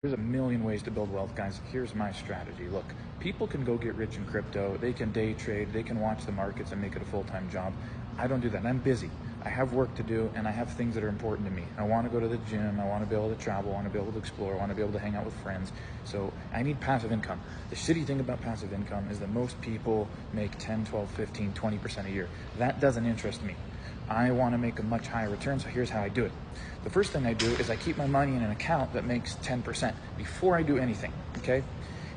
There's a million ways to build wealth, guys. Here's my strategy. Look, people can go get rich in crypto. They can day trade. They can watch the markets and make it a full-time job. I don't do that. I'm busy. I have work to do, and I have things that are important to me. I want to go to the gym. I want to be able to travel. I want to be able to explore. I want to be able to hang out with friends. So I need passive income. The shitty thing about passive income is that most people make 10, 12, 15, 20% a year. That doesn't interest me. I want to make a much higher return, so here's how I do it. The first thing I do is I keep my money in an account that makes 10% before I do anything, okay?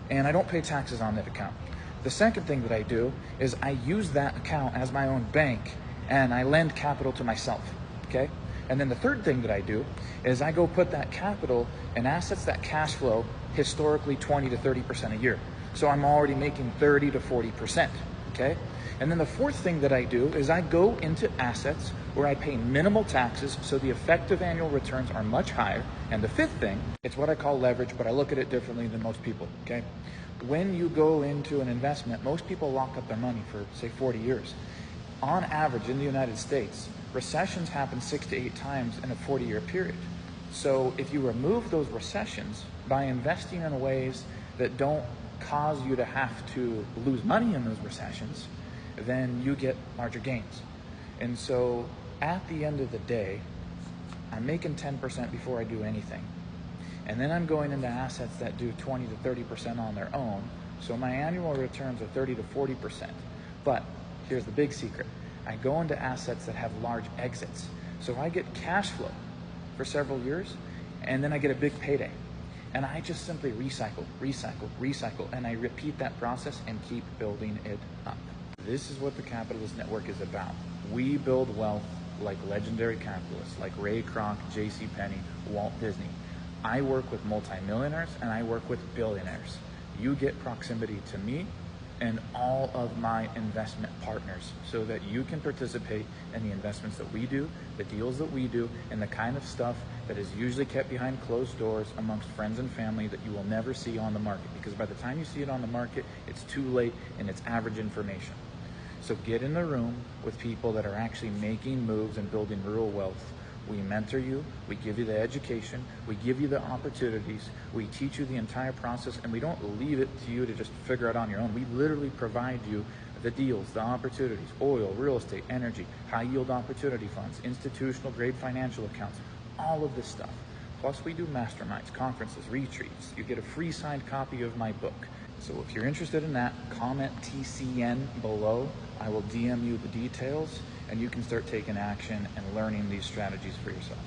And I don't pay taxes on that account. The second thing that I do is I use that account as my own bank, and I lend capital to myself, okay? And then the third thing that I do is I go put that capital in assets that cash flow historically 20 to 30% a year. So I'm already making 30 to 40%, okay? And then the fourth thing that I do is I go into assets where I pay minimal taxes, so the effective annual returns are much higher. And the fifth thing, it's what I call leverage, but I look at it differently than most people, okay? When you go into an investment, most people lock up their money for, say, 40 years. On average, in the United States, recessions happen 6 to 8 times in a 40-year period. So if you remove those recessions by investing in ways that don't cause you to have to lose money in those recessions, then you get larger gains. And so at the end of the day, I'm making 10% before I do anything. And then I'm going into assets that do 20 to 30% on their own. So my annual returns are 30 to 40%. But here's the big secret. I go into assets that have large exits. So I get cash flow for several years, and then I get a big payday. And I just simply recycle, and I repeat that process and keep building it up. This is what the Capitalist Network is about. We build wealth like legendary capitalists, like Ray Kroc, J.C. Penney, Walt Disney. I work with multimillionaires and I work with billionaires. You get proximity to me and all of my investment partners so that you can participate in the investments that we do, the deals that we do, and the kind of stuff that is usually kept behind closed doors amongst friends and family that you will never see on the market, because by the time you see it on the market, it's too late and it's average information. So get in the room with people that are actually making moves and building real wealth. We mentor you, we give you the education, we give you the opportunities, we teach you the entire process, and we don't leave it to you to just figure it on your own. We literally provide you the deals, the opportunities, oil, real estate, energy, high yield opportunity funds, institutional grade financial accounts, all of this stuff. Plus we do masterminds, conferences, retreats. You get a free signed copy of my book. So if you're interested in that, comment TCN below. I will DM you the details, and you can start taking action and learning these strategies for yourself.